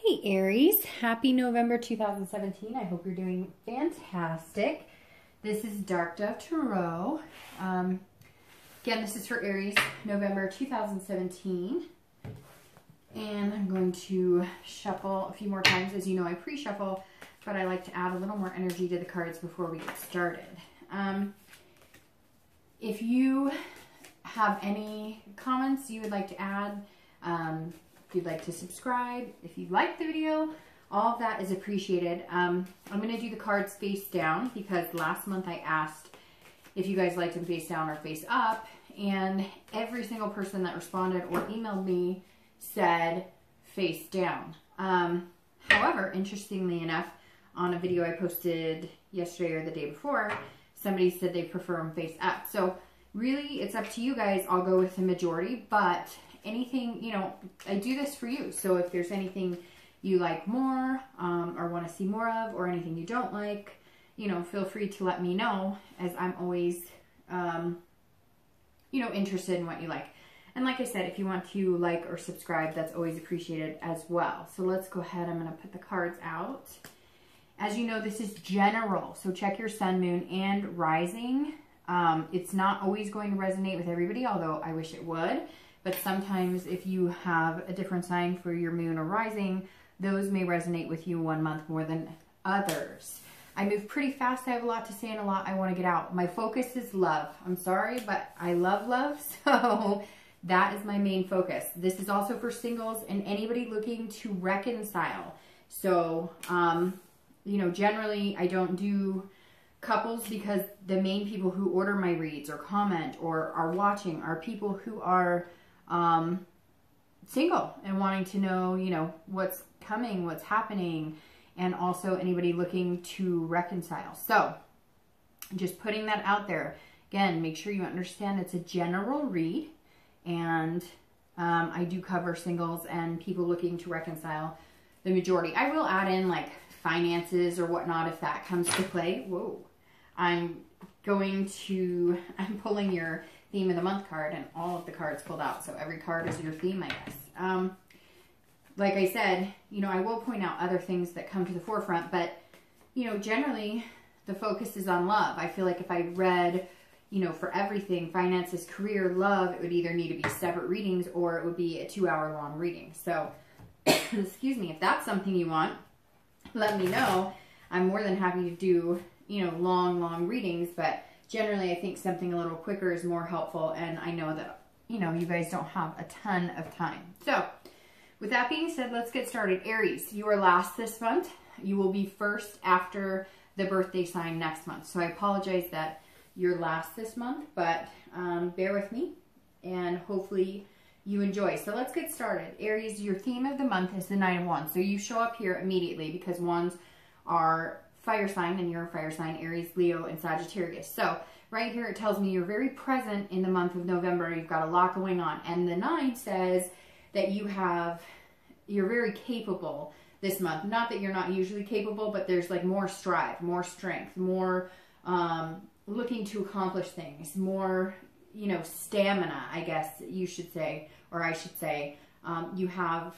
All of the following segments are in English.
Hey Aries, happy November 2017. I hope you're doing fantastic. This is Dark Dove Tarot. Again, this is for Aries, November 2017. And I'm going to shuffle a few more times. As you know, I pre-shuffle, but I like to add a little more energy to the cards before we get started. If you have any comments you would like to add, if you'd like to subscribe, if you like the video, all of that is appreciated. I'm going to do the cards face down because last month I asked if you guys liked them face down or face up, and every single person that responded or emailed me said face down. However, interestingly enough, on a video I posted yesterday or the day before, somebody said they prefer them face up. So really, it's up to you guys. I'll go with the majority, but anything, you know, I do this for you. So if there's anything you like more or want to see more of, or anything you don't like, you know, feel free to let me know, as I'm always, you know, interested in what you like. And like I said, if you want to like or subscribe, that's always appreciated as well. So let's go ahead. I'm going to put the cards out. As you know, this is general. So check your sun, moon, and rising. It's not always going to resonate with everybody, although I wish it would. But sometimes if you have a different sign for your moon or rising, those may resonate with you one month more than others. I move pretty fast. I have a lot to say and a lot I want to get out. My focus is love. I'm sorry, but I love love. So that is my main focus. This is also for singles and anybody looking to reconcile. So, you know, generally I don't do couples because the main people who order my reads or comment or are watching are people who are single and wanting to know, you know, what's coming, what's happening, and also anybody looking to reconcile. So just putting that out there. Again, make sure you understand it's a general read, and I do cover singles and people looking to reconcile, the majority. I will add in like finances or whatnot if that comes to play. Whoa. I'm pulling your theme of the month card, and all of the cards pulled out. So every card is your theme, I guess. Like I said, you know, I will point out other things that come to the forefront, but, you know, generally the focus is on love. I feel like if I read, you know, for everything, finances, career, love, it would either need to be separate readings or it would be a 2-hour-long reading. So, excuse me, if that's something you want, let me know. I'm more than happy to do, you know, long readings, but generally I think something a little quicker is more helpful, and I know that, you know, you guys don't have a ton of time. So with that being said, let's get started. Aries, you are last this month. You will be first after the birthday sign next month. So I apologize that you're last this month, but bear with me and hopefully you enjoy. So let's get started. Aries, your theme of the month is the Nine of Wands. So you show up here immediately because wands are fire sign, and you're a fire sign, Aries, Leo, and Sagittarius. So right here it tells me you're very present in the month of November. You've got a lot going on. And the 9 says that you're very capable this month. Not that you're not usually capable, but there's like more strive, more strength, more looking to accomplish things, more, you know, stamina, I guess you should say, or I should say. You have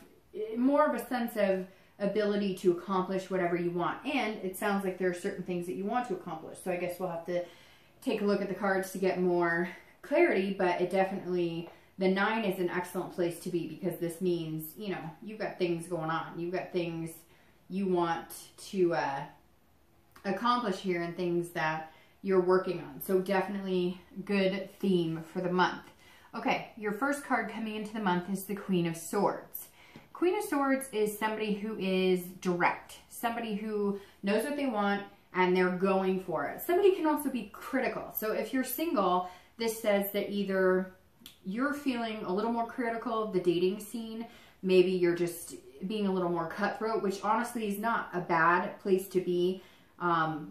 more of a sense of ability to accomplish whatever you want, and it sounds like there are certain things that you want to accomplish. So I guess we'll have to take a look at the cards to get more clarity, but it definitely, the 9 is an excellent place to be because this means, you know, you've got things going on, you've got things you want to accomplish here and things that you're working on. So definitely good theme for the month. Okay, your first card coming into the month is the Queen of Swords. Queen of Swords is somebody who is direct, somebody who knows what they want and they're going for it. Somebody can also be critical. So if you're single, this says that either you're feeling a little more critical of the dating scene, maybe you're just being a little more cutthroat, which honestly is not a bad place to be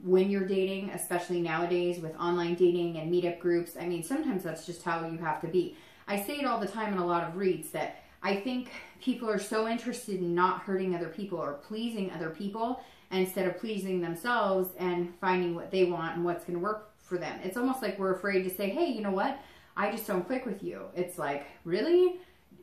when you're dating, especially nowadays with online dating and meetup groups. I mean, sometimes that's just how you have to be. I say it all the time in a lot of reads that I think people are so interested in not hurting other people or pleasing other people instead of pleasing themselves and finding what they want and what's going to work for them. It's almost like we're afraid to say, hey, you know what? I just don't click with you. It's like, really?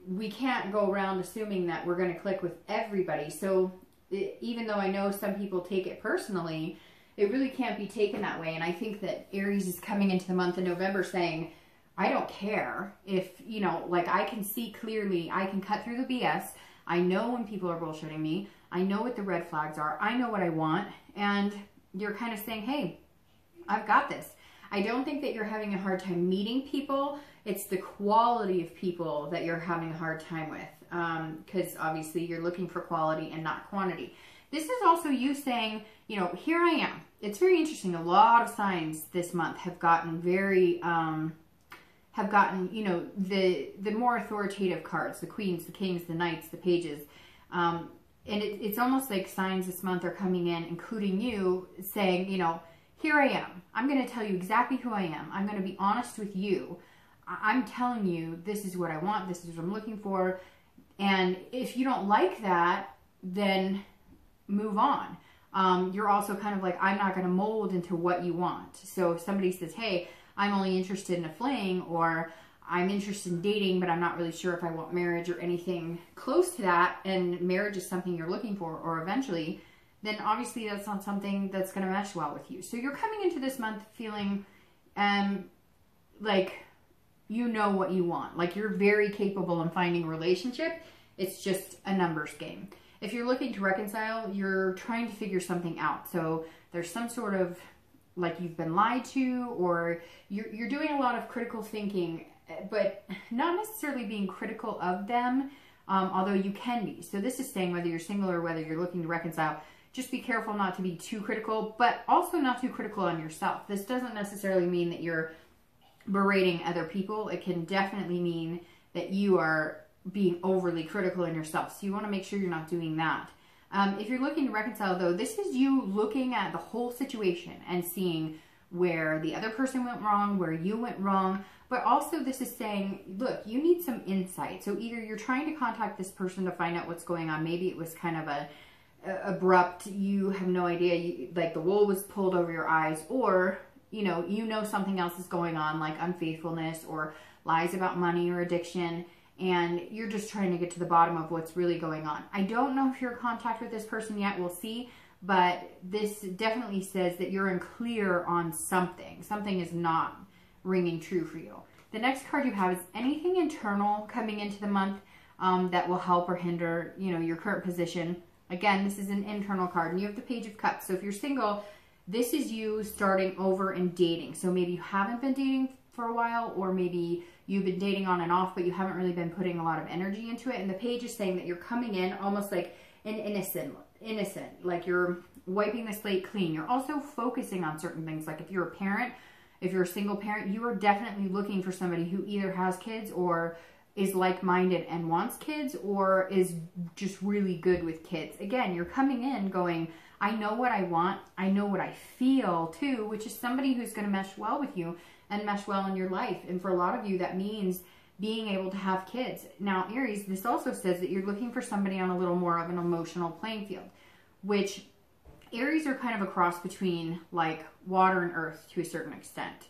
we can't go around assuming that we're going to click with everybody. So even though I know some people take it personally, it really can't be taken that way. And I think that Aries is coming into the month of November saying, I don't care if, you know, like I can see clearly, I can cut through the BS. I know when people are bullshitting me. I know what the red flags are. I know what I want. And you're kind of saying, hey, I've got this. I don't think that you're having a hard time meeting people. It's the quality of people that you're having a hard time with. Because obviously you're looking for quality and not quantity. This is also you saying, you know, here I am. It's very interesting. A lot of signs this month have gotten very, you know, the more authoritative cards, the queens, the kings, the knights, the pages. And it's almost like signs this month are coming in, including you, saying, you know, here I am. I'm going to tell you exactly who I am. I'm going to be honest with you. I'm telling you, this is what I want. This is what I'm looking for. And if you don't like that, then move on. You're also kind of like, I'm not going to mold into what you want. So if somebody says, hey, I'm only interested in a fling, or I'm interested in dating, but I'm not really sure if I want marriage or anything close to that, and marriage is something you're looking for, or eventually, then obviously that's not something that's going to mesh well with you. So you're coming into this month feeling like you know what you want. Like you're very capable in finding a relationship. It's just a numbers game. If you're looking to reconcile, you're trying to figure something out. So there's some sort of, like you've been lied to, or you're doing a lot of critical thinking, but not necessarily being critical of them, although you can be. So this is saying whether you're single or whether you're looking to reconcile, just be careful not to be too critical, but also not too critical on yourself. This doesn't necessarily mean that you're berating other people. It can definitely mean that you are being overly critical in yourself. So you want to make sure you're not doing that. If you're looking to reconcile, though, this is you looking at the whole situation and seeing where the other person went wrong, where you went wrong. But also this is saying, look, you need some insight. So either you're trying to contact this person to find out what's going on. Maybe it was kind of a abrupt, you have no idea, like the wool was pulled over your eyes, or you know something else is going on, like unfaithfulness or lies about money or addiction, and you're just trying to get to the bottom of what's really going on. I don't know if you're in contact with this person yet, we'll see, but this definitely says that you're in clear on something. Something is not ringing true for you. The next card you have is anything internal coming into the month that will help or hinder, your current position. Again, this is an internal card, and you have the Page of Cups. So if you're single, this is you starting over and dating. So maybe you haven't been dating for a while, or maybe you've been dating on and off, but you haven't really been putting a lot of energy into it. And the page is saying that you're coming in almost like an innocent, like you're wiping the slate clean. You're also focusing on certain things. Like if you're a parent, if you're a single parent, you are definitely looking for somebody who either has kids or is like-minded and wants kids, or is just really good with kids. Again, you're coming in going, I know what I want. I know what I feel too, which is somebody who's going to mesh well with you and mesh well in your life. And for a lot of you, that means being able to have kids. Now, Aries, this also says that you're looking for somebody on a little more of an emotional playing field, which Aries are kind of a cross between like water and earth to a certain extent.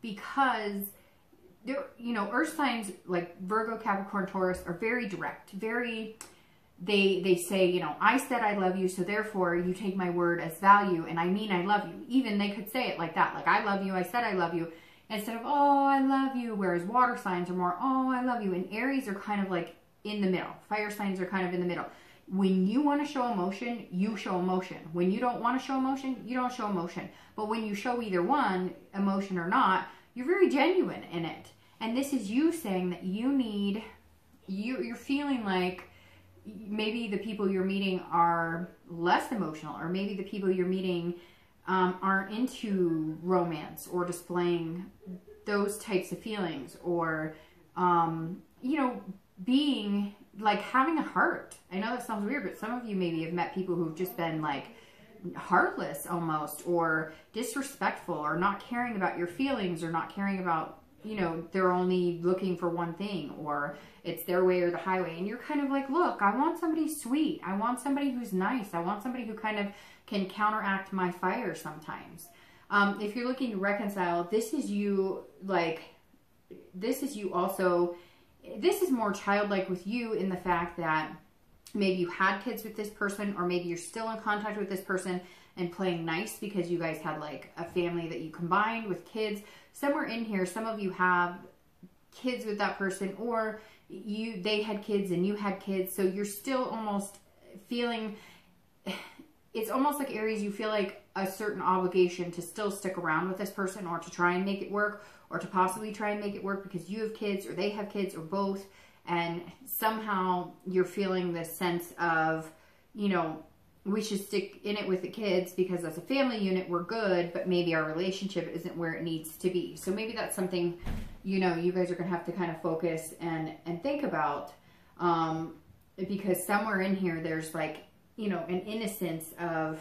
Because they're, earth signs like Virgo, Capricorn, Taurus are very direct, they say, I said I love you, so therefore you take my word as value, and I mean I love you. Even they could say it like that, like I love you, I said I love you, instead of, oh, I love you, whereas water signs are more, oh, I love you, and Aries are kind of like in the middle. Fire signs are kind of in the middle. When you want to show emotion, you show emotion. When you don't want to show emotion, you don't show emotion. But when you show either one, emotion or not, you're very genuine in it. And this is you saying that you're feeling like maybe the people you're meeting are less emotional, or maybe the people you're meeting aren't into romance or displaying those types of feelings, or, being like having a heart. I know that sounds weird, but some of you maybe have met people who've just been like heartless almost, or disrespectful, or not caring about your feelings, or not caring about, they're only looking for one thing, or it's their way or the highway. And you're kind of like, look, I want somebody sweet. I want somebody who's nice. I want somebody who kind of can counteract my fire sometimes. If you're looking to reconcile, this is you also this is more childlike with you in the fact that maybe you had kids with this person, or maybe you're still in contact with this person and playing nice because you guys had like a family that you combined with kids. Somewhere in here, some of you have kids with that person, or they had kids and you had kids. So you're still almost feeling, it's almost like Aries, you feel like a certain obligation to still stick around with this person, or to try and make it work, or to possibly try and make it work because you have kids or they have kids or both. And somehow you're feeling this sense of, you know, we should stick in it with the kids because as a family unit, we're good, but maybe our relationship isn't where it needs to be. So maybe that's something, you know, you guys are going to have to kind of focus and think about, because somewhere in here, there's like, you know, an innocence of,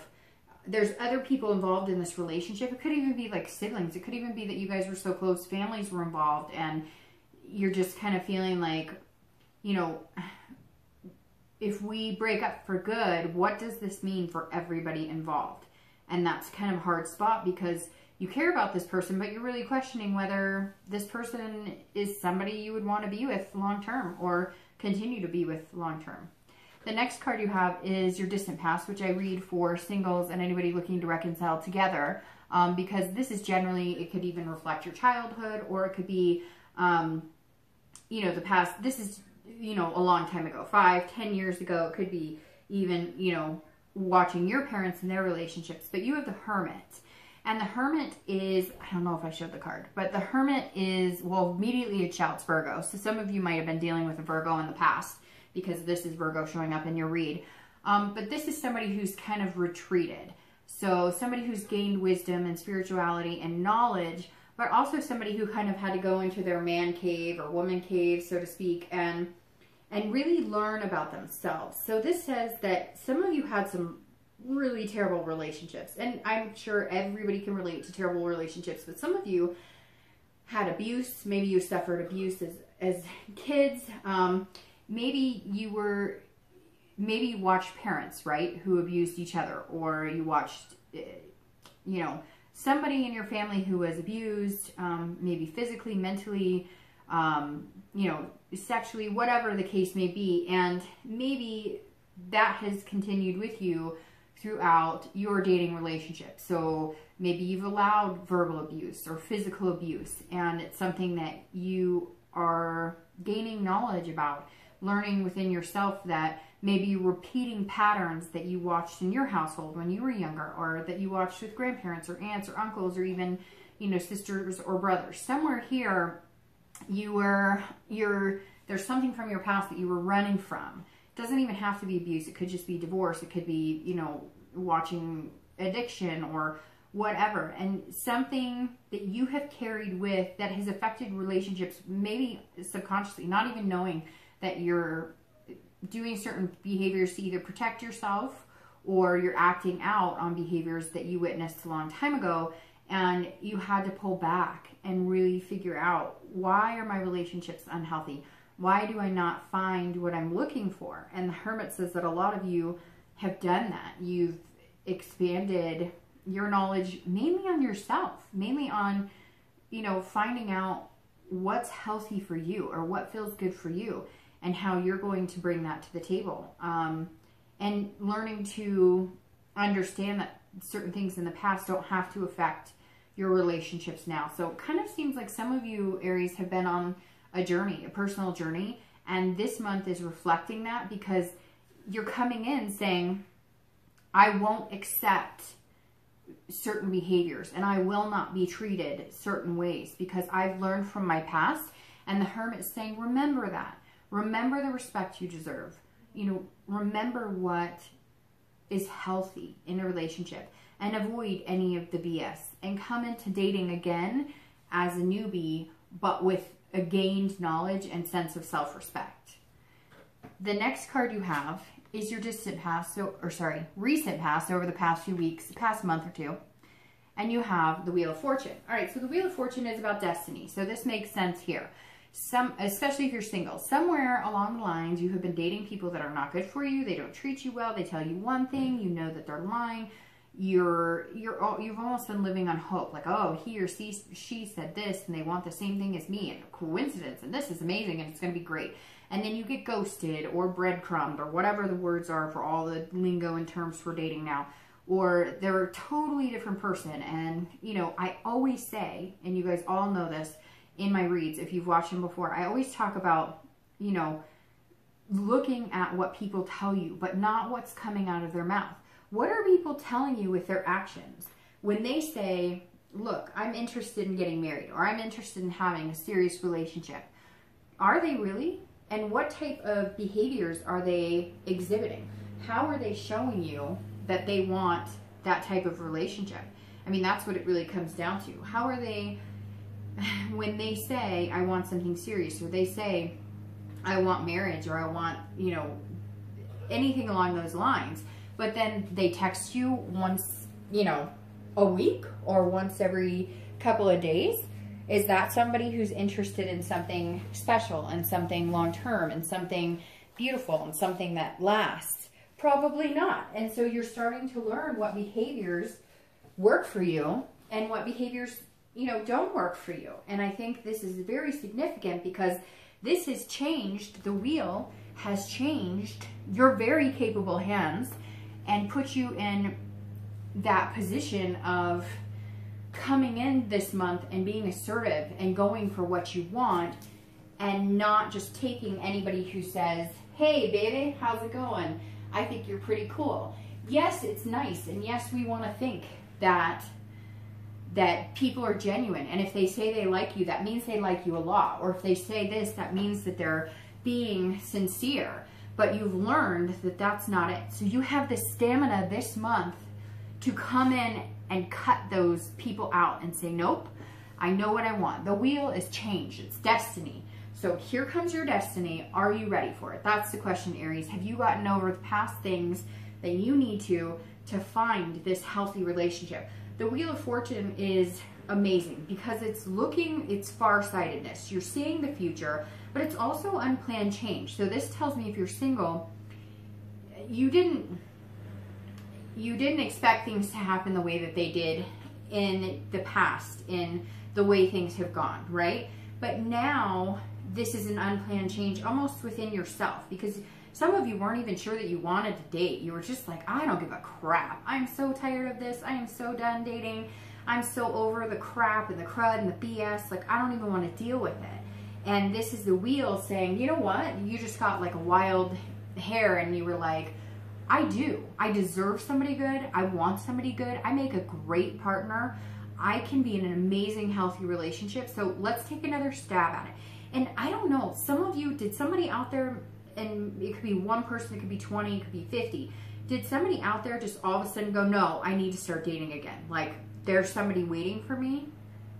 there's other people involved in this relationship. It could even be like siblings. It could even be that you guys were so close, families were involved, and you're just kind of feeling like, you know, if we break up for good, what does this mean for everybody involved? And that's kind of a hard spot because you care about this person, but you're really questioning whether this person is somebody you would want to be with long-term or continue to be with long-term. The next card you have is your distant past, which I read for singles and anybody looking to reconcile together, because this is generally, it could even reflect your childhood, or it could be, you know, the past. This is, you know, a long time ago, 5, 10 years ago. It could be even, you know, watching your parents and their relationships. But you have the Hermit. And the Hermit is, I don't know if I showed the card, but the Hermit is, well, immediately it shouts Virgo. So some of you might have been dealing with a Virgo in the past, because this is Virgo showing up in your read. But this is somebody who's kind of retreated. So somebody who's gained wisdom and spirituality and knowledge, but also somebody who kind of had to go into their man cave or woman cave, so to speak, and really learn about themselves. So this says that some of you had some really terrible relationships, and I'm sure everybody can relate to terrible relationships, but some of you had abuse. Maybe you suffered abuse as kids. Maybe you watched parents, right, who abused each other, or you watched, you know, somebody in your family who was abused, maybe physically, mentally, you know, sexually, whatever the case may be. And maybe that has continued with you throughout your dating relationship. So maybe you've allowed verbal abuse or physical abuse, and it's something that you are gaining knowledge about, learning within yourself that maybe you're repeating patterns that you watched in your household when you were younger, or that you watched with grandparents or aunts or uncles, or even, you know, sisters or brothers. Somewhere here, there's something from your past that you were running from. It doesn't even have to be abuse. It could just be divorce. It could be, you know, watching addiction or whatever. And something that you have carried with that has affected relationships, maybe subconsciously, not even knowing that you're doing certain behaviors to either protect yourself, or you're acting out on behaviors that you witnessed a long time ago, and you had to pull back and really figure out, why are my relationships unhealthy? Why do I not find what I'm looking for? And the Hermit says that a lot of you have done that. You've expanded your knowledge mainly on yourself, mainly on, you know, finding out what's healthy for you, or what feels good for you, and how you're going to bring that to the table. And learning to understand that certain things in the past don't have to affect your relationships now. So it kind of seems like some of you, Aries, have been on a journey, a personal journey, and this month is reflecting that, because you're coming in saying, I won't accept certain behaviors, and I will not be treated certain ways because I've learned from my past. And the Hermit is saying, remember that. Remember the respect you deserve. You know, remember what is healthy in a relationship, and avoid any of the BS, and come into dating again as a newbie, but with a gained knowledge and sense of self-respect. The next card you have is your distant past, recent past, over the past few weeks, past month or two. And you have the Wheel of Fortune. All right, so the Wheel of Fortune is about destiny. So this makes sense here. Especially if you're single, somewhere along the lines, you have been dating people that are not good for you. They don't treat you well. They tell you one thing, you know that they're lying. you've almost been living on hope. Like, oh, he or she said this and they want the same thing as me, and coincidence, and this is amazing and it's going to be great. And then you get ghosted or breadcrumbed or whatever the words are for all the lingo and terms for dating now. Or they're a totally different person. And, you know, I always say, and you guys all know this in my reads, if you've watched them before, I always talk about, you know, looking at what people tell you, but not what's coming out of their mouth. What are people telling you with their actions? When they say, look, I'm interested in getting married, or I'm interested in having a serious relationship, are they really? And what type of behaviors are they exhibiting? How are they showing you that they want that type of relationship? I mean, that's what it really comes down to. How are they, when they say, I want something serious, or they say, I want marriage, or I want, you know, anything along those lines, but then they text you once, you know, a week or once every couple of days? Is that somebody who's interested in something special and something long-term and something beautiful and something that lasts? Probably not. And so you're starting to learn what behaviors work for you and what behaviors, you know, don't work for you. And I think this is very significant because this has changed, the wheel has changed your very capable hands and put you in that position of coming in this month and being assertive and going for what you want, and not just taking anybody who says, hey baby, how's it going? I think you're pretty cool. Yes, it's nice, and yes, we want to think that people are genuine, and if they say they like you, that means they like you a lot, or if they say this, that means that they're being sincere. But you've learned that that's not it. So you have the stamina this month to come in and cut those people out and say, nope, I know what I want. The wheel is changed. It's destiny. So here comes your destiny. Are you ready for it? That's the question, Aries. Have you gotten over the past things that you need to find this healthy relationship? The Wheel of Fortune is amazing because it's farsightedness. You're seeing the future, but it's also unplanned change. So this tells me if you're single, you didn't expect things to happen the way that they did in the past, in the way things have gone, right? But now this is an unplanned change almost within yourself, because some of you weren't even sure that you wanted to date. You were just like, I don't give a crap. I'm so tired of this. I am so done dating. I'm so over the crap and the crud and the BS. Like, I don't even want to deal with it. And this is the wheel saying, you know what? You just got like a wild hair and you were like, I do. I deserve somebody good. I want somebody good. I make a great partner. I can be in an amazing, healthy relationship. So let's take another stab at it. And I don't know, some of you, did somebody out there, and it could be one person, it could be 20, it could be 50. Did somebody out there just all of a sudden go, no, I need to start dating again? Like, there's somebody waiting for me?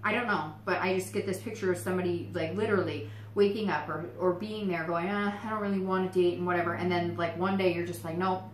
I don't know, but I just get this picture of somebody like literally waking up or being there going, I don't really want to date and whatever. And then like one day you're just like, no,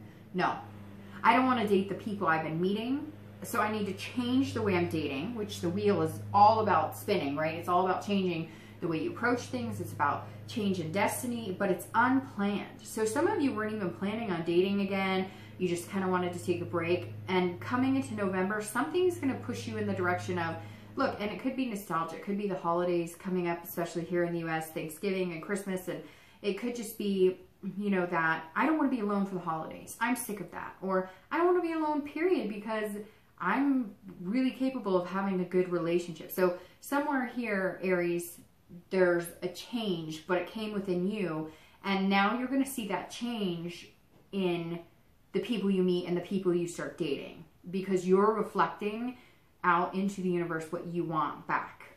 I don't want to date the people I've been meeting. So I need to change the way I'm dating, which the wheel is all about spinning, right? It's all about changing the way you approach things. It's about change in destiny, but it's unplanned. So some of you weren't even planning on dating again. You just kind of wanted to take a break. And coming into November, something's going to push you in the direction of, look, and it could be nostalgia. It could be the holidays coming up, especially here in the U.S., Thanksgiving and Christmas. And it could just be, you know, that I don't want to be alone for the holidays. I'm sick of that. Or I don't want to be alone, period, because I'm really capable of having a good relationship. So somewhere here, Aries, there's a change, but it came within you. And now you're going to see that change in the people you meet and the people you start dating, because you're reflecting out into the universe what you want back.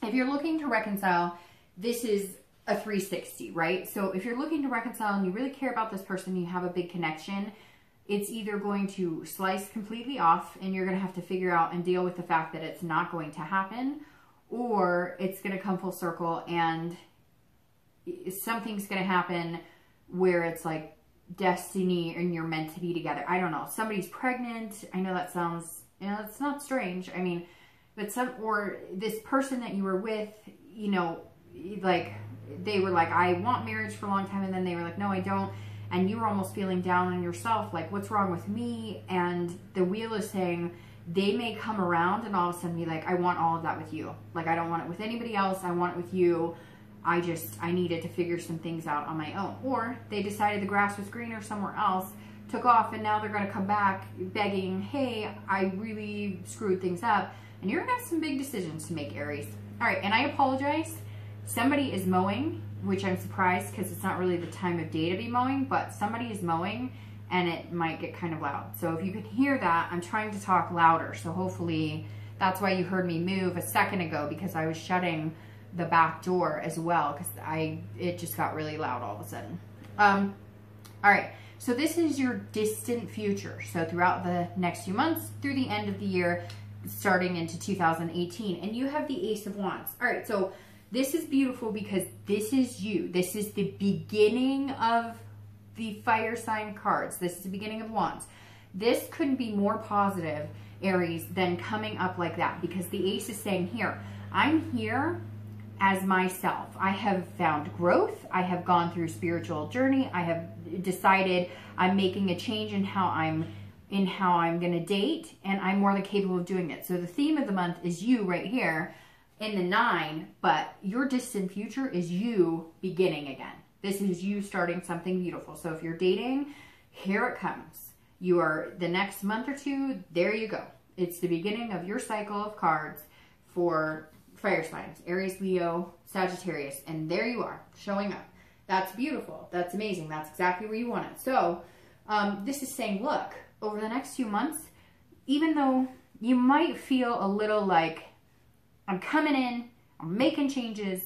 If you're looking to reconcile, this is a 360, right? So if you're looking to reconcile and you really care about this person, you have a big connection, it's either going to slice completely off and you're going to have to figure out and deal with the fact that it's not going to happen, or it's going to come full circle and something's going to happen where it's like destiny and you're meant to be together. I don't know. Somebody's pregnant. I know that sounds, you know, it's not strange. I mean, but or this person that you were with, you know, like they were like, I want marriage for a long time. And then they were like, no, I don't. and you were almost feeling down on yourself, like, what's wrong with me? And the wheel is saying they may come around and all of a sudden be like, I want all of that with you. Like, I don't want it with anybody else. I want it with you. I needed to figure some things out on my own. Or they decided the grass was greener somewhere else, took off, and now they're going to come back begging, hey, I really screwed things up. And you're going to have some big decisions to make, Aries. All right, and I apologize. Somebody is mowing, which I'm surprised because it's not really the time of day to be mowing, but somebody is mowing and it might get kind of loud. So if you can hear that, I'm trying to talk louder. So hopefully that's why you heard me move a second ago, because I was shutting the back door as well, because it just got really loud all of a sudden. All right, so this is your distant future. So throughout the next few months, through the end of the year, starting into 2018, and you have the Ace of Wands. All right, so this is beautiful because this is you. This is the beginning of the fire sign cards. This is the beginning of Wands. This couldn't be more positive, Aries, than coming up like that, because the Ace is saying here, I'm here as myself. I have found growth. I have gone through a spiritual journey. I have decided I'm making a change in how I'm going to date, and I'm more than capable of doing it. So the theme of the month is you right here in the 9, but your distant future is you beginning again. This is you starting something beautiful. So if you're dating, here it comes. You are the next month or two, there you go. It's the beginning of your cycle of cards for fire signs, Aries, Leo, Sagittarius, and there you are, showing up. That's beautiful. That's amazing. That's exactly where you want it. So this is saying, look, over the next few months, even though you might feel a little like, I'm coming in, I'm making changes,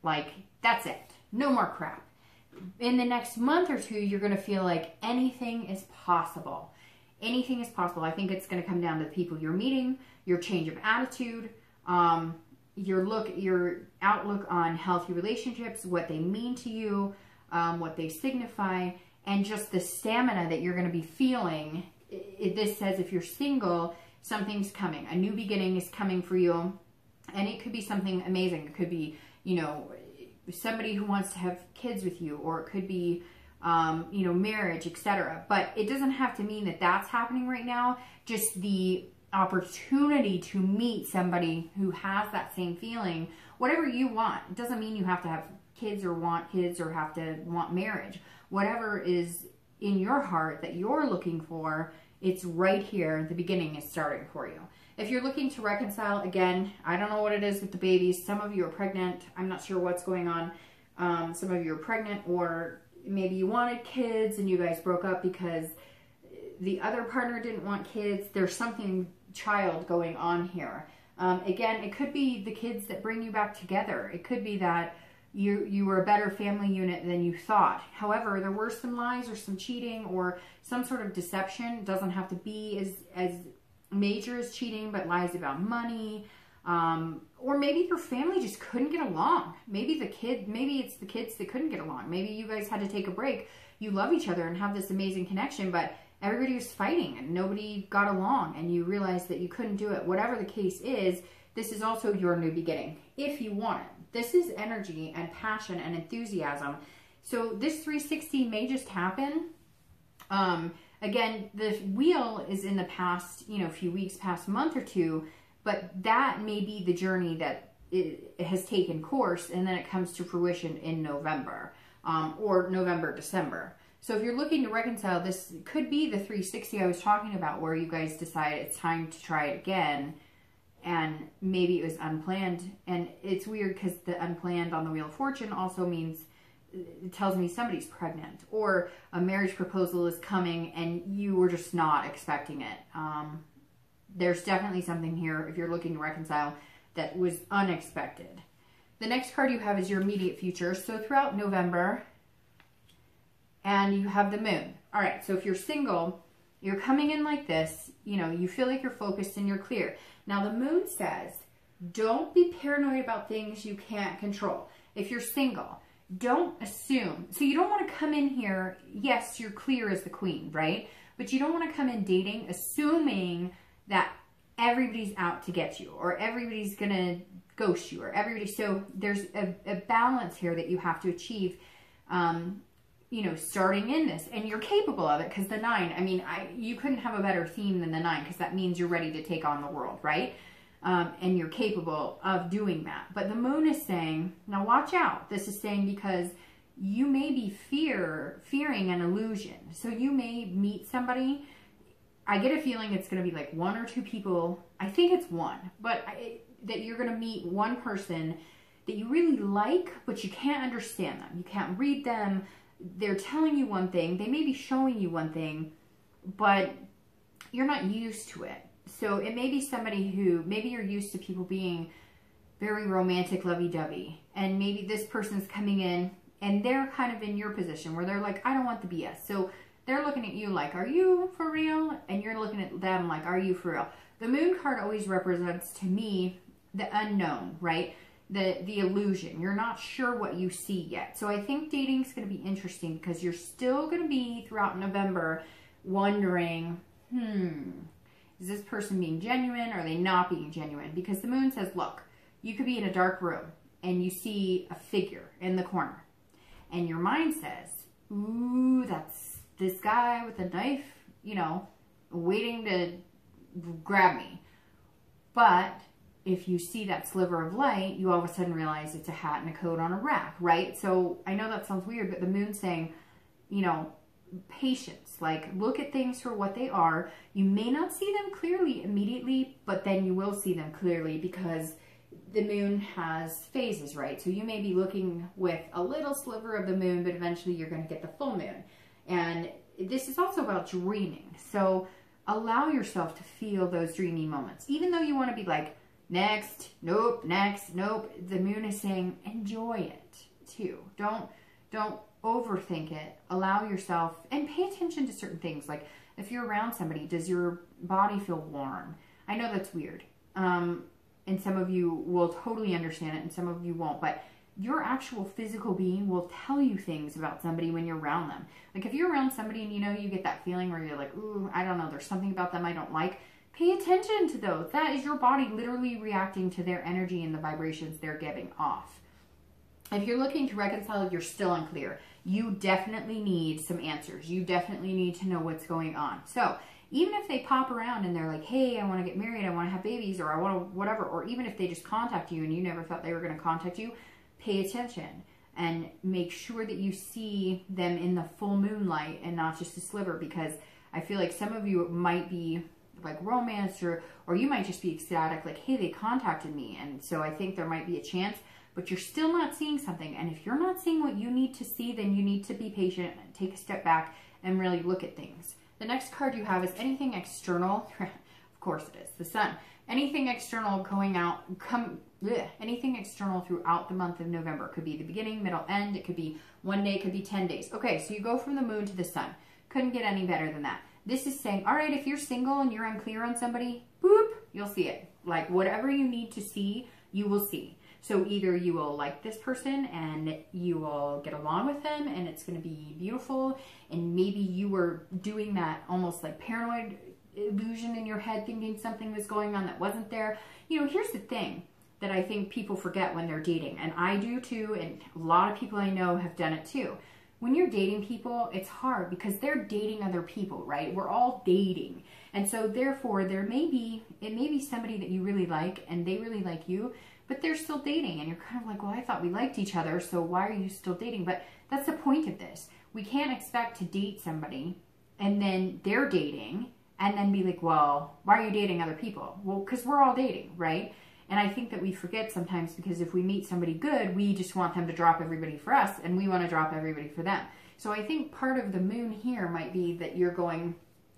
like, that's it. No more crap. In the next month or two, you're going to feel like anything is possible. Anything is possible. I think it's going to come down to the people you're meeting, your change of attitude, your outlook on healthy relationships, what they mean to you, what they signify, and just the stamina that you're going to be feeling. This says if you're single, something's coming. A new beginning is coming for you. And it could be something amazing. It could be, you know, somebody who wants to have kids with you, or it could be, you know, marriage, etc. But it doesn't have to mean that that's happening right now. Just the opportunity to meet somebody who has that same feeling, whatever you want. It doesn't mean you have to have kids or want kids or have to want marriage. Whatever is in your heart that you're looking for, it's right here. The beginning is starting for you. If you're looking to reconcile, again, I don't know what it is with the babies. Some of you are pregnant. I'm not sure what's going on. Some of you are pregnant, or maybe you wanted kids and you guys broke up because the other partner didn't want kids. There's something child going on here. Again, it could be the kids that bring you back together. It could be that you were a better family unit than you thought. However, there were some lies or some cheating or some sort of deception. It doesn't have to be as major as cheating, but lies about money. Or maybe your family just couldn't get along. Maybe it's the kids that couldn't get along. Maybe you guys had to take a break. You love each other and have this amazing connection, but everybody was fighting and nobody got along, and you realized that you couldn't do it. Whatever the case is, this is also your new beginning, if you want it. This is energy and passion and enthusiasm. So this 360 may just happen. Again, the wheel is in the past, you know, few weeks, past month or two, but that may be the journey that it has taken course, and then it comes to fruition in November, or November, December. So if you're looking to reconcile, this could be the 360 I was talking about, where you guys decide it's time to try it again, and maybe it was unplanned. And it's weird because the unplanned on the Wheel of Fortune also means, it tells me somebody's pregnant, or a marriage proposal is coming and you were just not expecting it. There's definitely something here, if you're looking to reconcile, that was unexpected. The next card you have is your immediate future. So throughout November, and you have the moon. All right, so if you're single, you're coming in like this, you know, you feel like you're focused and you're clear. Now the moon says, don't be paranoid about things you can't control. If you're single, don't assume. So you don't want to come in here, yes, you're clear as the queen, right? But you don't want to come in dating assuming that everybody's out to get you, or everybody's going to ghost you, or everybody. So there's a balance here that you have to achieve. you know, starting in this, and you're capable of it, because the 9, I mean, you couldn't have a better theme than the 9, because that means you're ready to take on the world, right? And you're capable of doing that. But the moon is saying, now watch out. This is saying because you may be fearing an illusion. So you may meet somebody. I get a feeling it's going to be like 1 or 2 people. I think it's 1, but that you're going to meet one person that you really like, but you can't understand them. You can't read them. They're telling you one thing. They may be showing you one thing, but you're not used to it. So it may be somebody who, maybe you're used to people being very romantic, lovey-dovey. And maybe this person's coming in and they're kind of in your position where they're like, I don't want the BS. So they're looking at you like, are you for real? And you're looking at them like, are you for real? The moon card always represents, to me, the unknown, right? The illusion. You're not sure what you see yet. So I think dating is going to be interesting because you're still going to be throughout November wondering, is this person being genuine? Or are they not being genuine? Because the moon says, look, you could be in a dark room and you see a figure in the corner. And your mind says, ooh, that's this guy with a knife, you know, waiting to grab me. But if you see that sliver of light, you all of a sudden realize it's a hat and a coat on a rack, right? So I know that sounds weird, but the moon's saying, you know, patience. Like, look at things for what they are. You may not see them clearly immediately, but then you will see them clearly because the moon has phases, right? So you may be looking with a little sliver of the moon, but eventually you're going to get the full moon. And this is also about dreaming. So allow yourself to feel those dreamy moments. Even though you want to be like, next, nope, next, nope. The moon is saying, enjoy it too. Don't overthink it. Allow yourself and pay attention to certain things. Like if you're around somebody, does your body feel warm? I know that's weird. And some of you will totally understand it and some of you won't, but your actual physical being will tell you things about somebody when you're around them. Like if you're around somebody and you know, you get that feeling where you're like, ooh, I don't know, there's something about them I don't like. Pay attention to those. That is your body literally reacting to their energy and the vibrations they're giving off. If you're looking to reconcile, you're still unclear. You definitely need some answers. You definitely need to know what's going on. So even if they pop around and they're like, hey, I want to get married, I want to have babies, or I want to whatever, or even if they just contact you and you never thought they were going to contact you, pay attention and make sure that you see them in the full moonlight and not just a sliver, because I feel like some of you might be like romance or you might just be ecstatic, like, hey, they contacted me. And so I think there might be a chance, but you're still not seeing something. And if you're not seeing what you need to see, then you need to be patient and take a step back and really look at things. The next card you have is anything external. Of course it is, the sun. Anything external going out, anything external throughout the month of November. Could be the beginning, middle, end. It could be one day, it could be 10 days. Okay, so you go from the moon to the sun. Couldn't get any better than that. This is saying, all right, if you're single and you're unclear on somebody, boop, you'll see it. Like whatever you need to see, you will see. So either you will like this person and you will get along with them and it's going to be beautiful. And maybe you were doing that almost like paranoid illusion in your head, thinking something was going on that wasn't there. You know, here's the thing that I think people forget when they're dating. And I do too. And a lot of people I know have done it too. When you're dating people, it's hard because they're dating other people, right? We're all dating. And so therefore it may be somebody that you really like and they really like you, but they're still dating. And you're kind of like, well, I thought we liked each other, so why are you still dating? But that's the point of this. We can't expect to date somebody and then they're dating and then be like, well, why are you dating other people? Well, because we're all dating, right? And I think that we forget sometimes because if we meet somebody good, we just want them to drop everybody for us and we want to drop everybody for them. So I think part of the moon here might be that you're going,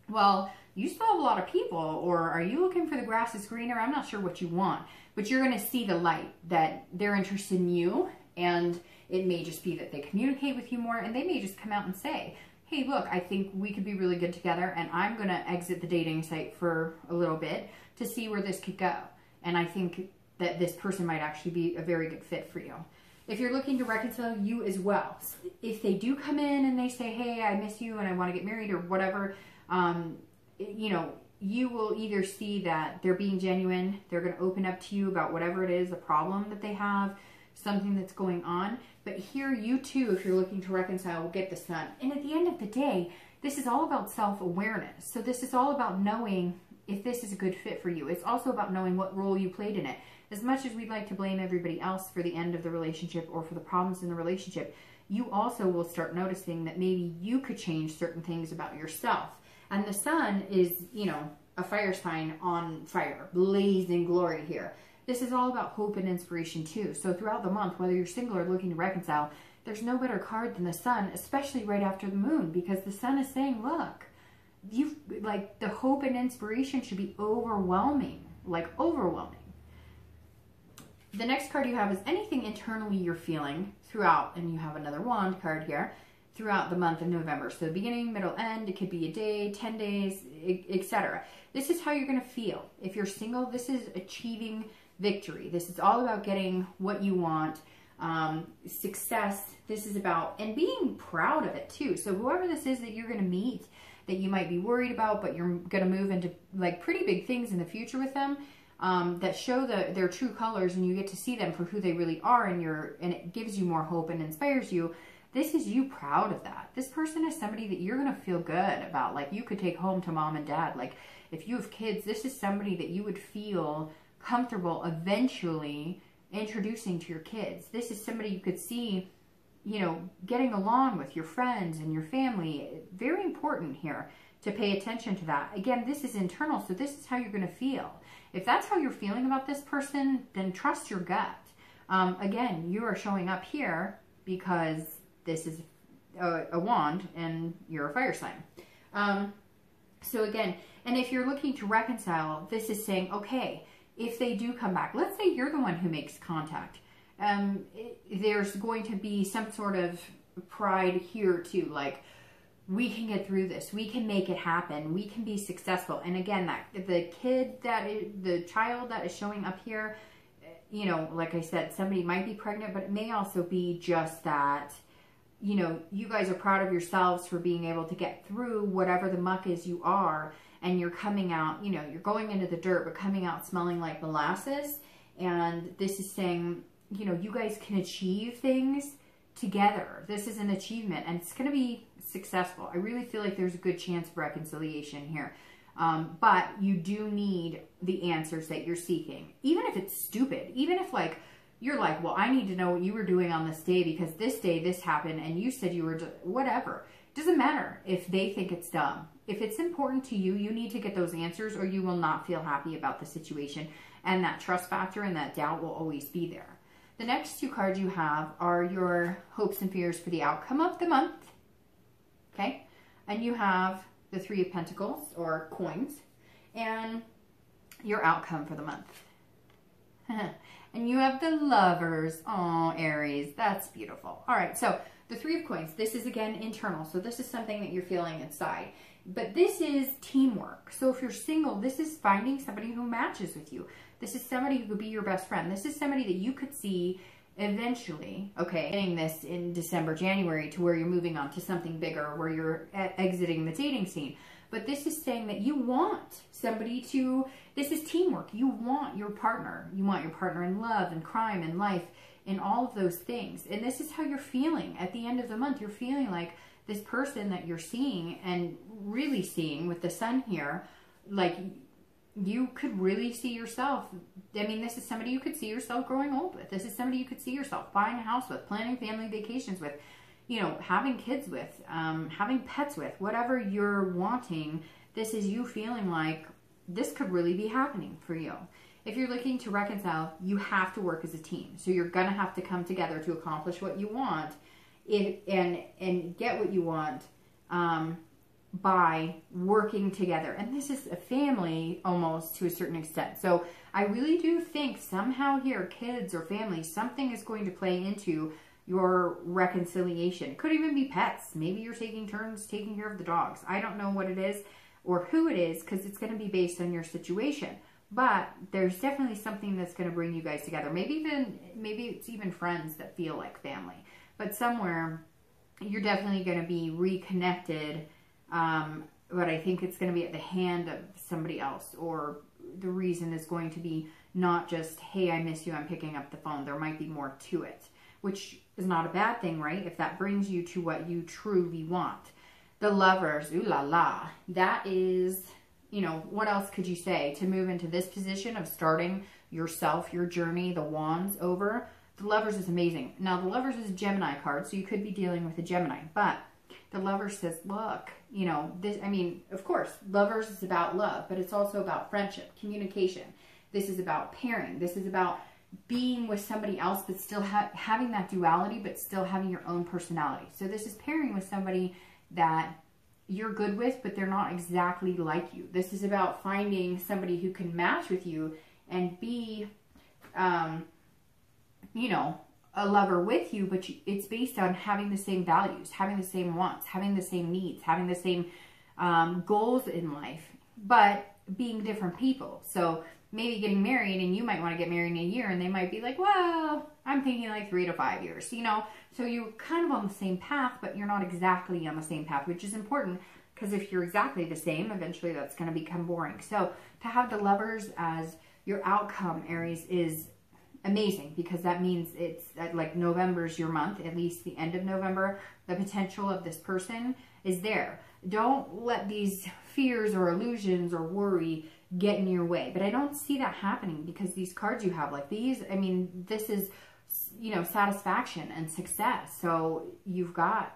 well, you still have a lot of people, or are you looking for the grass is greener? I'm not sure what you want, but you're going to see the light that they're interested in you. And it may just be that they communicate with you more and they may just come out and say, hey, look, I think we could be really good together and I'm going to exit the dating site for a little bit to see where this could go. And I think that this person might actually be a very good fit for you. If you're looking to reconcile, you as well. If they do come in and they say, hey, I miss you and I want to get married or whatever, you know, you will either see that they're being genuine, they're going to open up to you about whatever it is, the problem that they have. something that's going on. But here, you too, if you're looking to reconcile, will get the Sun. And at the end of the day, this is all about self-awareness. So this is all about knowing if this is a good fit for you. It's also about knowing what role you played in it. As much as we'd like to blame everybody else for the end of the relationship or for the problems in the relationship, you also will start noticing that maybe you could change certain things about yourself. And the Sun is, you know, a fire sign on fire, blazing glory here. This is all about hope and inspiration too. So throughout the month, whether you're single or looking to reconcile, there's no better card than the Sun, especially right after the Moon, because the Sun is saying, look, like, the hope and inspiration should be overwhelming, like overwhelming. The next card you have is anything internally you're feeling throughout, and you have another Wand card here, throughout the month of November. So beginning, middle, end, it could be a day, 10 days, etc. This is how you're going to feel. If you're single, this is achieving victory. This is all about getting what you want, success. This is about, and being proud of it too. So whoever this is that you're going to meet, that you might be worried about, but you're going to move into like pretty big things in the future with them, that show their true colors, and you get to see them for who they really are, and it gives you more hope and inspires you. This is you proud of that. This person is somebody that you're going to feel good about. Like, you could take home to mom and dad. Like, if you have kids, this is somebody that you would feel comfortable eventually introducing to your kids. This is somebody you could see, you know, getting along with your friends and your family. Very important here to pay attention to that. Again, this is internal, so this is how you're going to feel. If that's how you're feeling about this person, then trust your gut. Again, you are showing up here because this is a wand and you're a fire sign. So again, and if you're looking to reconcile, this is saying, okay, if they do come back, let's say you're the one who makes contact. There's going to be some sort of pride here too, like, we can get through this, we can make it happen, we can be successful. And again, that the child that is showing up here, you know, like I said, somebody might be pregnant, but it may also be just that, you know, you guys are proud of yourselves for being able to get through whatever the muck is you are, and you're coming out, you know, you're going into the dirt, but coming out smelling like molasses. And this is saying, you know, you guys can achieve things together. This is an achievement, and it's going to be successful. I really feel like there's a good chance for reconciliation here. But you do need the answers that you're seeking. Even if it's stupid, even if like, you're like, well, I need to know what you were doing on this day because this day this happened and you said you were, whatever. It doesn't matter if they think it's dumb. If it's important to you, you need to get those answers, or you will not feel happy about the situation. And that trust factor and that doubt will always be there. The next two cards you have are your hopes and fears for the outcome of the month. Okay? And you have the Three of Pentacles, or coins, and your outcome for the month. And you have the Lovers. Oh, Aries, that's beautiful. All right, so the Three of Coins, this is again internal. So this is something that you're feeling inside. But this is teamwork. So if you're single, this is finding somebody who matches with you. This is somebody who could be your best friend. This is somebody that you could see eventually, okay, getting this in December, January, to where you're moving on to something bigger, where you're exiting the dating scene. But this is saying that you want somebody to, this is teamwork. You want your partner. You want your partner in love and crime and life and all of those things. And this is how you're feeling at the end of the month. You're feeling like this person that you're seeing, and really seeing with the Sun here, like, you could really see yourself. I mean, this is somebody you could see yourself growing old with. This is somebody you could see yourself buying a house with, planning family vacations with, you know, having kids with, having pets with, whatever you're wanting. This is you feeling like this could really be happening for you. If you're looking to reconcile, you have to work as a team. So you're going to have to come together to accomplish what you want, and get what you want, by working together. And this is a family almost to a certain extent. So I really do think somehow here, kids or family, something is going to play into your reconciliation. It could even be pets. Maybe you're taking turns taking care of the dogs. I don't know what it is or who it is, because it's going to be based on your situation. But there's definitely something that's going to bring you guys together. Maybe it's even friends that feel like family. But somewhere you're definitely going to be reconnected. But I think it's going to be at the hand of somebody else, or the reason is going to be not just, hey, I miss you, I'm picking up the phone. There might be more to it, which is not a bad thing, right? If that brings you to what you truly want. The Lovers, ooh la la. That is, you know, what else could you say? To move into this position of starting yourself, your journey, the Wands over. The Lovers is amazing. Now, the Lovers is a Gemini card, so you could be dealing with a Gemini. But the Lovers says, look, you know, this, I mean, of course, Lovers is about love, but it's also about friendship, communication. This is about pairing. This is about being with somebody else, but still having that duality, but still having your own personality. So this is pairing with somebody that you're good with, but they're not exactly like you. This is about finding somebody who can match with you and be, you know, a lover with you, but it's based on having the same values, having the same wants, having the same needs, having the same goals in life, but being different people. So maybe getting married, and you might want to get married in a year, and they might be like, well, I'm thinking like 3 to 5 years, you know? So you're kind of on the same path, but you're not exactly on the same path, which is important, because if you're exactly the same, eventually that's going to become boring. So to have the Lovers as your outcome, Aries, is amazing, because that means it's like November's your month, at least the end of November. The potential of this person is there. Don't let these fears or illusions or worry get in your way. But I don't see that happening, because these cards you have, like these, I mean, this is, you know, satisfaction and success. So you've got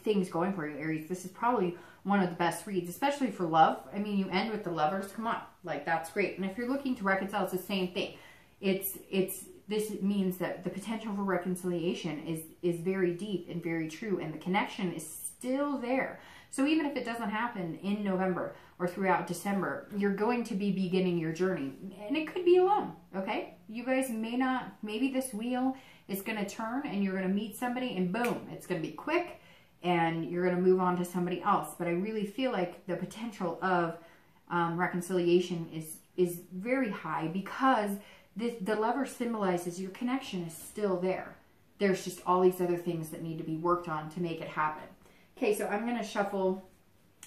things going for you, Aries. This is probably one of the best reads, especially for love. I mean, you end with the Lovers. Come on, like that's great. And if you're looking to reconcile, it's the same thing. This means that the potential for reconciliation is very deep and very true, and the connection is still there. So even if it doesn't happen in November or throughout December, you're going to be beginning your journey, and it could be alone. Okay, you guys may not. Maybe this wheel is going to turn, and you're going to meet somebody, and boom, it's going to be quick, and you're going to move on to somebody else. But I really feel like the potential of reconciliation is very high, because the Lover symbolizes your connection is still there. There's just all these other things that need to be worked on to make it happen. Okay, so I'm going to shuffle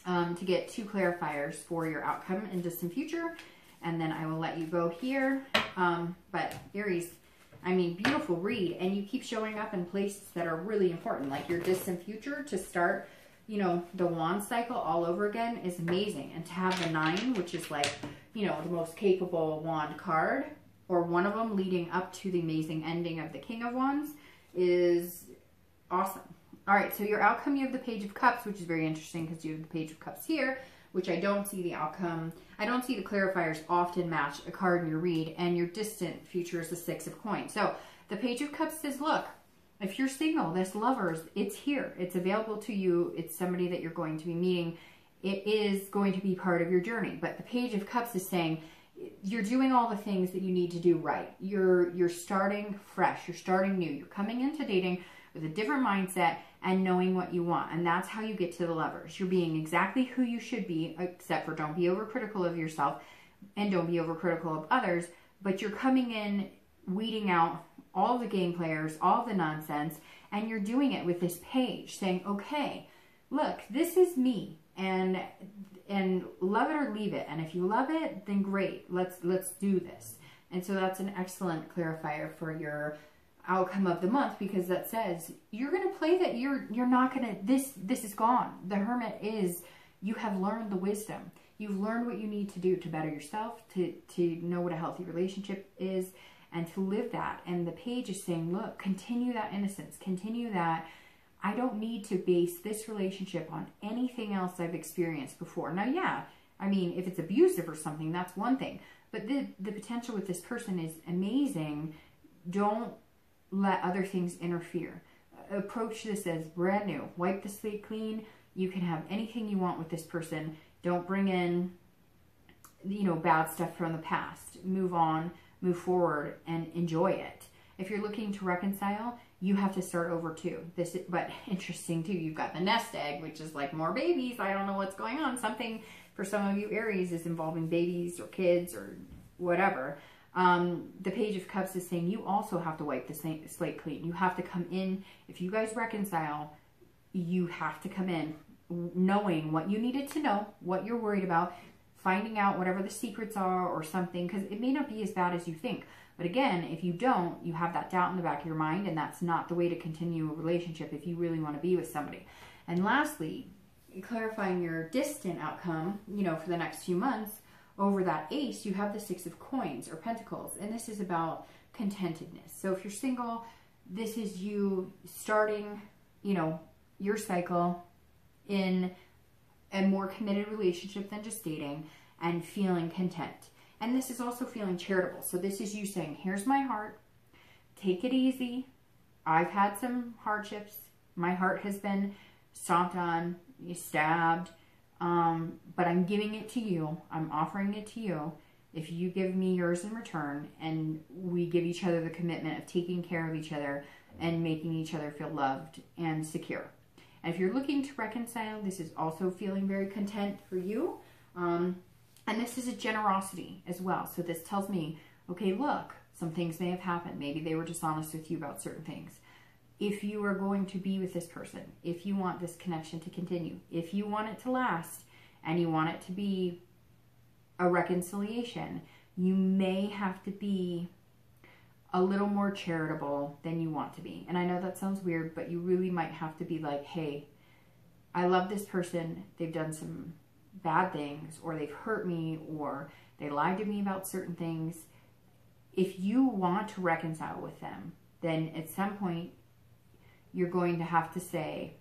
to get 2 clarifiers for your outcome and distant future, and then I will let you go here. But Aries, I mean, beautiful read, and you keep showing up in places that are really important, like your distant future. To start, you know, the wand cycle all over again is amazing, and to have the 9, which is like, you know, the most capable wand card, or one of them leading up to the amazing ending of the King of Wands, is awesome. All right, so your outcome, you have the Page of Cups, which is very interesting, because you have the Page of Cups here, which I don't see the outcome. I don't see the clarifiers often match a card in your read, and your distant future is the 6 of Coins. So the Page of Cups says, look, if you're single, this Lovers, it's here. It's available to you. It's somebody that you're going to be meeting. It is going to be part of your journey. But the Page of Cups is saying, you're doing all the things that you need to do right. You're starting fresh. You're starting new. You're coming into dating with a different mindset and knowing what you want. And that's how you get to the Lovers. You're being exactly who you should be, except for don't be overcritical of yourself and don't be overcritical of others. But you're coming in, weeding out all the game players, all the nonsense, and you're doing it with this page, saying, okay, look, this is me. And love it or leave it. And if you love it, then great. Let's do this. And so that's an excellent clarifier for your outcome of the month, because that says you're going to play that you're not going to, this is gone. The Hermit is, you have learned the wisdom. You've learned what you need to do to better yourself, to know what a healthy relationship is, and to live that. And the Page is saying, look, continue that innocence, continue that. I don't need to base this relationship on anything else I've experienced before. Now, yeah, I mean, if it's abusive or something, that's one thing. But the potential with this person is amazing. Don't let other things interfere. Approach this as brand new. Wipe the slate clean. You can have anything you want with this person. Don't bring in, you know, bad stuff from the past. Move on, move forward, and enjoy it. If you're looking to reconcile, you have to start over too. But interesting too, you've got the nest egg, which is like more babies. I don't know what's going on. Something for some of you Aries is involving babies or kids or whatever. The Page of Cups is saying you also have to wipe the slate clean. You have to come in. If you guys reconcile, you have to come in knowing what you needed to know, what you're worried about, finding out whatever the secrets are or something, because it may not be as bad as you think. But again, if you don't, you have that doubt in the back of your mind, and that's not the way to continue a relationship if you really want to be with somebody. And lastly, clarifying your distant outcome, you know, for the next few months, over that ace, you have the 6 of coins or pentacles, and this is about contentedness. So if you're single, this is you starting, you know, your cycle in a more committed relationship than just dating and feeling content. And this is also feeling charitable. So this is you saying, here's my heart, take it easy. I've had some hardships. My heart has been stomped on, stabbed, but I'm giving it to you. I'm offering it to you. If you give me yours in return, and we give each other the commitment of taking care of each other and making each other feel loved and secure. And if you're looking to reconcile, this is also feeling very content for you. And this is a generosity as well. So this tells me, okay, look, some things may have happened. Maybe they were dishonest with you about certain things. If you are going to be with this person, if you want this connection to continue, if you want it to last, and you want it to be a reconciliation, you may have to be a little more charitable than you want to be. And I know that sounds weird, but you really might have to be like, hey, I love this person. They've done some bad things, or they've hurt me, or they lied to me about certain things. If you want to reconcile with them, then at some point you're going to have to say,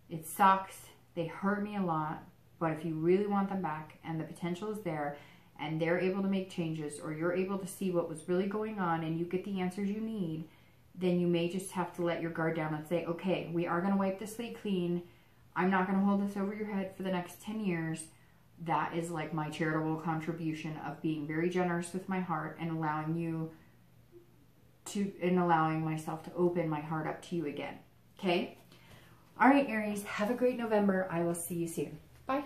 it sucks, they hurt me a lot, but if you really want them back and the potential is there and they're able to make changes, or you're able to see what was really going on and you get the answers you need, then you may just have to let your guard down and say, okay, we are going to wipe the slate clean. I'm not going to hold this over your head for the next 10 years. That is like my charitable contribution of being very generous with my heart and allowing you to, and allowing myself to open my heart up to you again. Okay? All right, Aries, have a great November. I will see you soon. Bye.